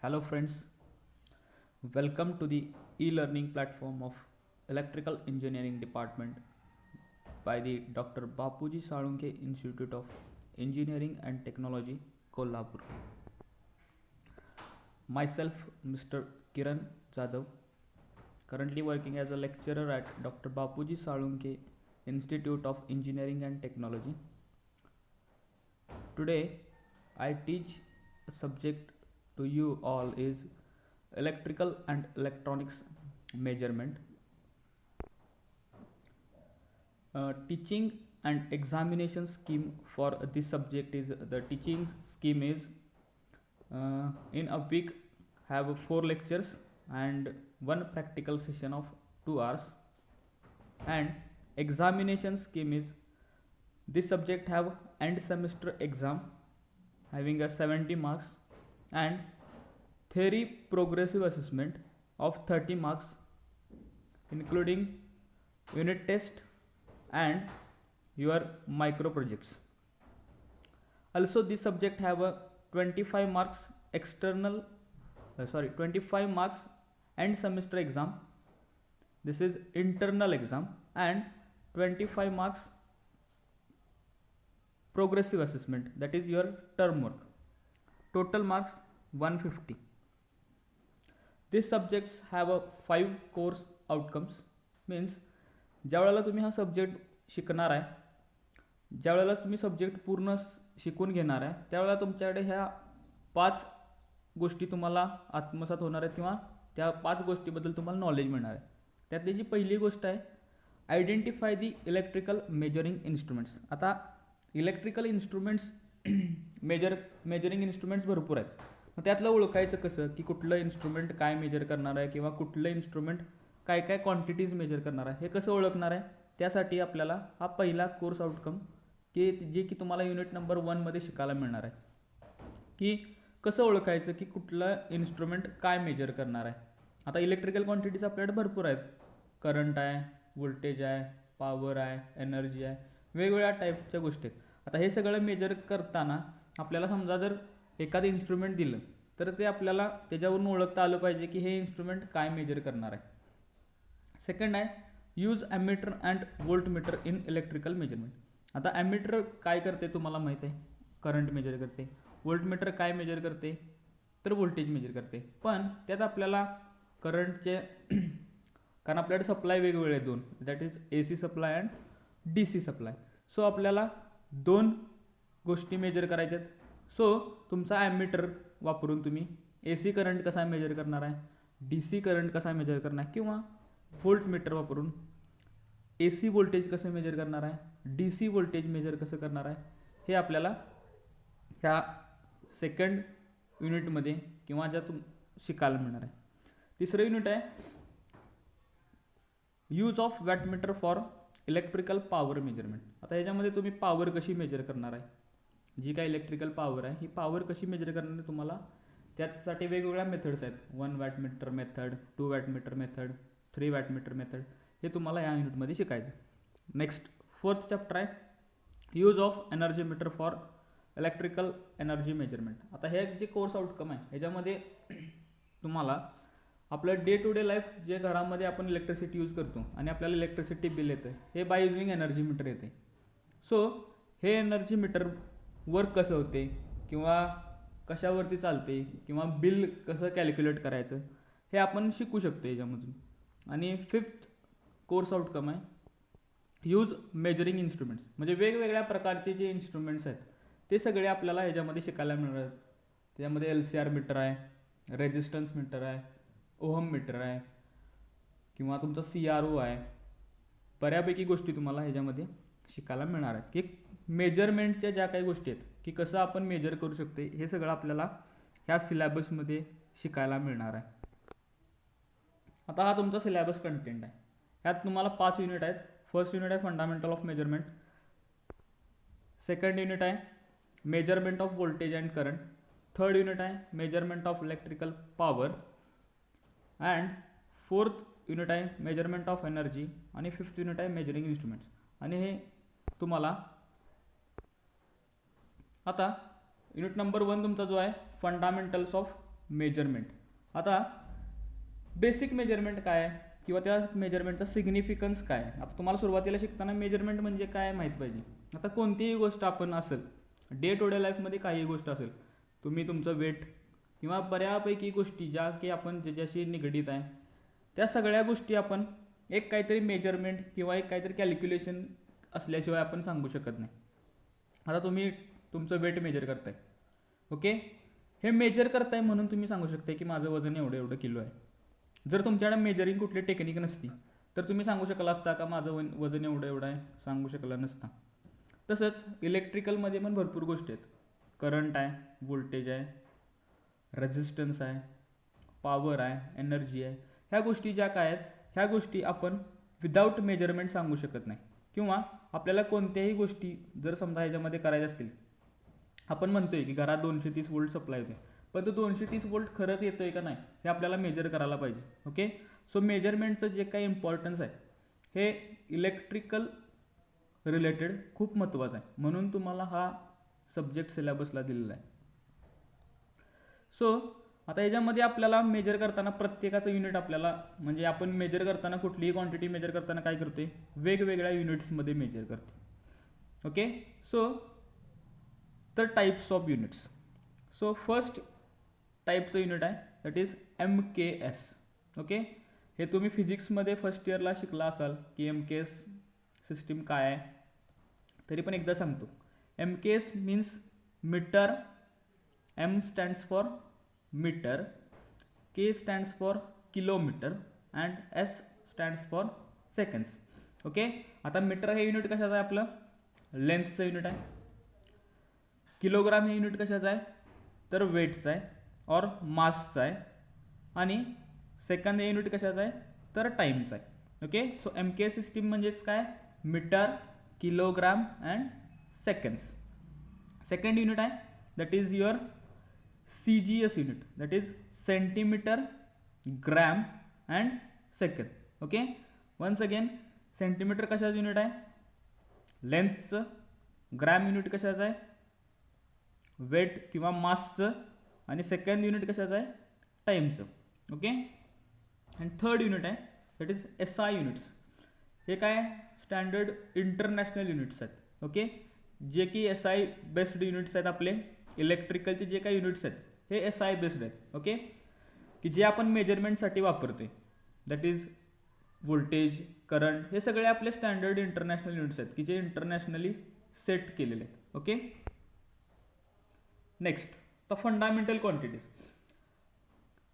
Hello friends, welcome to the e-learning platform of Electrical Engineering Department by the Dr. Bapuji Salunke Institute of Engineering and Technology, Kolhapur. Myself, Mr. Kiran Jadhav, currently working as a lecturer at Dr. Bapuji Salunke Institute of Engineering and Technology. Today, I teach a subject to you all is electrical and electronics measurement. Teaching and examination scheme for this subject is the teaching scheme is in a week have 4 lectures and 1 practical session of 2 hours, and examination scheme is this subject have end semester exam having a 70 marks and theory progressive assessment of 30 marks including unit test and your micro projects. Also this subject have a 25 marks external 25 marks end semester exam, this is internal exam, and 25 marks progressive assessment, that is your term work. Total marks 150. These subjects have a 5 course outcomes, means ज्या वेळेला तुम्ही हा subject शिकणार आहे, ज्या वेळेला तुम्ही subject पूर्ण शिकून घेणार आहे, त्यावेळेला तुमच्याकडे ह्या 5 गोष्टी तुम्हाला आत्मसात होणार आहेत किंवा त्या 5 गोष्टीबद्दल तुम्हाला नॉलेज मिळणार आहे. त्यातली जी पहिली गोष्ट आहे आयडेंटिफाय दी इलेक्ट्रिकल मेजरिंग इन्स्ट्रुमेंट्स. आता इलेक्ट्रिकल इन्स्ट्रुमेंट्स मेजरिंग इन्स्ट्रुमेंट्स भरपूर आहेत, मग त्यातलं ओळखायचं कसं की कुठलं इन्स्ट्रुमेंट काय मेजर करणार आहे किंवा कुठलं इन्स्ट्रुमेंट काय काय क्वांटिटीज मेजर करणार आहे हे कसं ओळखणार आहे. त्यासाठी आपल्याला हा पहिला कोर्स आउटकम की जे की तुम्हाला युनिट नंबर 1 मध्ये शिकायला मिळणार आहे की कसं ओळखायचं की कुठलं इन्स्ट्रुमेंट काय मेजर करणार आहे. आता इलेक्ट्रिकल क्वांटिटीज आपल्याकडे भरपूर आहेत, करंट आहे, व्होल्टेज आहे, पॉवर आहे, एनर्जी आहे, वेगवेगळ्या टाईपच्या गोष्टी आहेत. आता हे सगळं मेजर करताना आपल्याला समजा जर एखादं इन्स्ट्रुमेंट दिलं तर ते आपल्याला त्याच्यावरून ओळखता आलं पाहिजे की हे इन्स्ट्रुमेंट काय मेजर करणार आहे. सेकंड आहे use ammeter and voltmeter in electrical measurement. आता ॲमीटर काय करते तुम्हाला माहीत आहे, करंट मेजर करते. व्होल्टमीटर काय मेजर करते तर व्होल्टेज मेजर करते. पण त्यात आपल्याला करंटचे कारण आपल्याकडे सप्लाय वेगवेगळे आहेत 2, that is AC supply and DC supply. So आपल्याला 2 गोष्टी मेजर करायच्या आहेत. सो तुमचा ॲमीटर वापरून तुम्ही AC करंट कसा मेजर करणार आहे, DC करंट कसा मेजर करणार आहे, किंवा व्होल्टमीटर वापरून AC व्होल्टेज कसं मेजर करणार आहे, DC व्होल्टेज मेजर कसं करणार आहे, हे आपल्याला ह्या सेकंड युनिटमध्ये किंवा ज्या शिकायला मिळणार आहे. तिसरं युनिट आहे use of wattmeter for electrical power measurement. आता ह्याच्यामध्ये तुम्ही पॉवर कशी मेजर करणार आहे, जी काय इलेक्ट्रिकल पॉवर आहे ही पॉवर कशी मेजर करणार आहे तुम्हाला त्यासाठी वेगवेगळ्या मेथड्स आहेत. 1 wattmeter method, 2 wattmeter method, 3 wattmeter method, हे तुम्हाला या युनिटमध्ये शिकायचं. नेक्स्ट 4th चॅप्टर आहे use of energy meter for electrical energy measurement. आता हे जे कोर्स आउटकम आहे ह्याच्यामध्ये तुम्हाला आपलं डे टू डे लाईफ जे घरामध्ये आपण इलेक्ट्रिसिटी यूज करतो आणि आपल्याला इलेक्ट्रिसिटी बिल येतं हे बाय युजिंग एनर्जी मीटर येते. सो हे एनर्जी मीटर वर्क कसं होते किंवा कशावरती चालते किंवा बिल कसं कॅल्क्युलेट करायचं हे आपण शिकू शकतो याच्यामधून. आणि 5th कोर्स आउटकम आहे यूज मेजरिंग इन्स्ट्रुमेंट्स. म्हणजे वेगवेगळ्या प्रकारचे जे इन्स्ट्रुमेंट्स आहेत ते सगळे आपल्याला ह्याच्यामध्ये शिकायला मिळणार आहेत. त्याच्यामध्ये LCR मीटर आहे, रेजिस्टन्स मीटर आहे, ओहम मीटर आहे किंवा तुमचा CRO आहे. बऱ्यापैकी गोष्टी तुम्हाला ह्याच्यामध्ये शिकायला मिळणार आहेत की मेजरमेंटच्या ज्या काही गोष्टी आहेत की कसं आपण मेजर करू शकते हे सगळं आपल्याला ह्या सिलेबसमध्ये शिकायला मिळणार आहे. आता हा तुमचा सिलेबस कंटेंट आहे. ह्यात तुम्हाला 5 युनिट आहेत. फर्स्ट युनिट आहे fundamental of measurement, second unit आहे measurement of voltage and current, third unit आहे measurement of electrical power, and 4th unit आहे मेजरमेंट ऑफ एनर्जी, आणि 5th युनिट आहे मेजरिंग इन्स्ट्रुमेंट्स. आणि हे तुम्हाला आता युनिट नंबर 1 तुमचा जो आहे फंडामेंटल्स ऑफ मेजरमेंट. आता बेसिक मेजरमेंट काय आहे किंवा त्या मेजरमेंटचा सिग्निफिकन्स काय आहे. आता तुम्हाला सुरुवातीला शिकताना मेजरमेंट म्हणजे काय माहीत पाहिजे. आता कोणतीही गोष्ट आपण असेल डे टू डे लाईफमध्ये काही गोष्ट असेल, तुम्ही तुमचं वेट किंवा बऱ्यापैकी गोष्टी ज्या की आपण ज्याच्याशी निगडीत आहे त्या सगळ्या गोष्टी आपण एक काहीतरी मेजरमेंट किंवा एक काहीतरी कॅल्क्युलेशन असल्याशिवाय आपण सांगू शकत नाही. आता तुम्ही तुमचं वेट मेजर करताय, ओके, हे मेजर करताय म्हणून तुम्ही सांगू शकता की माझं वजन एवढं एवढं किलो आहे. जर तुमच्याकडे मेजरिंग कुठली टेक्निक नसती तर तुम्ही सांगू शकला असता का माझं वजन एवढं एवढं आहे, सांगू शकला नसता. तसंच इलेक्ट्रिकलमध्ये पण भरपूर गोष्टी आहेत. करंट आहे, व्होल्टेज आहे, रेझिस्टन्स आहे, पॉवर आहे, एनर्जी आहे. ह्या गोष्टी ज्या काय आहेत ह्या गोष्टी आपण विदाऊट मेजरमेंट सांगू शकत नाही. किंवा आपल्याला कोणत्याही गोष्टी जर समजा ह्याच्यामध्ये करायच्या असतील, आपण म्हणतोय की घरात 230 वोल्ट सप्लाय होते, पण तो 230 वोल्ट खरंच येतोय का नाही हे आपल्याला मेजर करायला पाहिजे. ओके, सो मेजरमेंटचं जे काही इम्पॉर्टन्स आहे हे इलेक्ट्रिकल रिलेटेड खूप महत्त्वाचं आहे, म्हणून तुम्हाला हा सब्जेक्ट सिलेबसला दिलेला आहे. सो आता याच्यामध्ये आपल्याला मेजर करताना प्रत्येकाचं युनिट आपल्याला म्हणजे आपण मेजर करताना कुठलीही क्वांटिटी मेजर करताना काय करतोय वेगवेगळ्या युनिट्समध्ये मेजर करतो. ओके, सो तर types of units. So first टाईपचं युनिट आहे दॅट इज MKS. ओके, हे तुम्ही फिजिक्समध्ये फर्स्ट इयरला शिकला असाल की MKS सिस्टीम काय आहे. तरी पण एकदा सांगतो. MKS means metre, M stands for metre, K stands for kilometre and S stands for seconds. Okay, आता मीटर हे युनिट कशाचं आहे आपलं लेंथचं युनिट आहे. किलोग्राम हे युनिट कशाचं आहे तर वेटचं आहे और मासचं आहे. आणि सेकंद हे युनिट कशाचं आहे तर टाईमचं आहे. ओके, सो MKS सिस्टीम म्हणजेच काय metre, kilogram and seconds. Second unit आहे that is your CGS unit that is centimetre, gram and second. Okay, once again centimetre कशाचं युनिट आहे लेंथचं, ग्रॅम युनिट कशाचं आहे वेट किंवा मासचं, आणि सेकंड युनिट कशाचं आहे टाईमचं. ओके, अँड थर्ड युनिट आहे दॅट इज SI युनिट्स. हे काय स्टँडर्ड इंटरनॅशनल युनिट्स आहेत. ओके, जे की SI बेस्ड युनिट्स आहेत. आपले इलेक्ट्रिकलचे जे काही युनिट्स आहेत हे SI बेस्ड आहेत. ओके, की जे आपण मेजरमेंटसाठी वापरतोय दॅट इज व्होल्टेज, करंट, हे सगळे आपले स्टँडर्ड इंटरनॅशनल युनिट्स आहेत की जे इंटरनॅशनली सेट केलेले आहेत. Okay, next the fundamental quantities.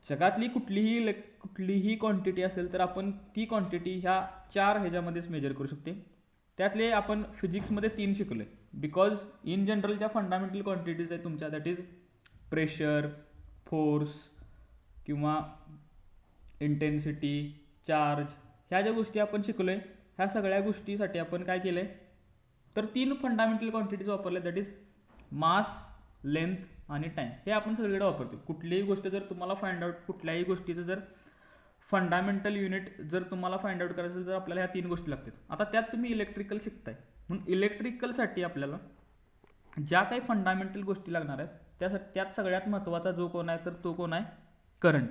जगातली कुठलीही क्वांटिटी असेल तर आपण ती क्वांटिटी ह्या 4 ह्याच्यामध्येच मेजर करू शकते. त्यातले आपण फिजिक्समध्ये 3 शिकलोय बिकॉज इन जनरल ज्या फंडामेंटल क्वांटिटीज आहेत तुमच्या दॅट इज प्रेशर, फोर्स किंवा इंटेन्सिटी, चार्ज, ह्या ज्या गोष्टी आपण शिकलोय ह्या सगळ्या गोष्टीसाठी आपण काय केलंय तर 3 फंडामेंटल क्वांटिटीज वापरले दॅट इज मास, लेंथ आणि टाईम. हे आपण सगळीकडे वापरतो. कुठलीही गोष्ट जर तुम्हाला फाइंड आउट कुठल्याही गोष्टीचं जर फंडामेंटल युनिट जर तुम्हाला फाइंड आउट करायचं तर आपल्याला ह्या 3 गोष्टी लागतात. आता त्यात तुम्ही इलेक्ट्रिकल शिकताय म्हणून इलेक्ट्रिकलसाठी आपल्याला ज्या काही फंडामेंटल गोष्टी लागणार आहेत त्यात सगळ्यात महत्त्वाचा जो कोण आहे तर तो कोण आहे करंट.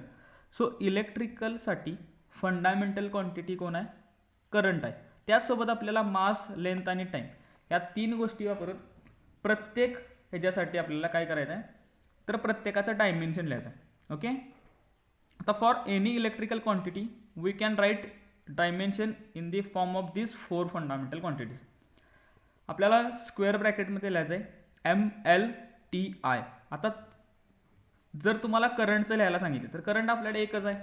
सो इलेक्ट्रिकलसाठी फंडामेंटल क्वांटिटी कोण आहे करंट आहे. त्याचसोबत आपल्याला मास, लेंथ आणि टाईम या 3 गोष्टी वापरून प्रत्येक ह्याच्यासाठी आपल्याला काय करायचं आहे तर प्रत्येकाचं डायमेन्शन लिहायचं आहे. ओके, आता for any electrical quantity we can write dimension in the form of this 4 fundamental quantities. आपल्याला स्क्वेअर ब्रॅकेटमध्ये लिहायचं आहे MLTI. आता जर तुम्हाला करंटचं लिहायला सांगितलं तर करंट आपल्याकडे एकच आहे.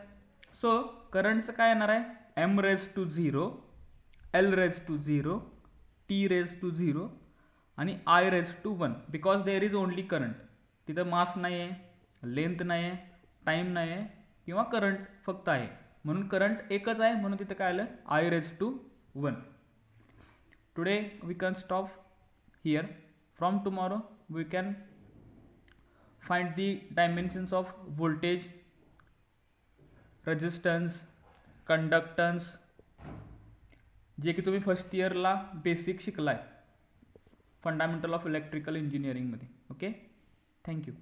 सो करंटचं काय येणार आहे M⁻0, L⁻0, T⁻0 आणि I⁻1 because there is only current. तिथं मास नाही आहे, लेंथ नाही आहे, टाईम नाही आहे किंवा करंट फक्त आहे म्हणून करंट एकच आहे म्हणून तिथं काय आलं I⁻1. Today we can stop here. From tomorrow we can find the dimensions of voltage, resistance, conductance जे की तुम्ही फर्स्ट इयरला बेसिक शिकलाय फंडामेंटल ऑफ इलेक्ट्रिकल इंजिनिअरिंगमध्ये. Okay, thank you.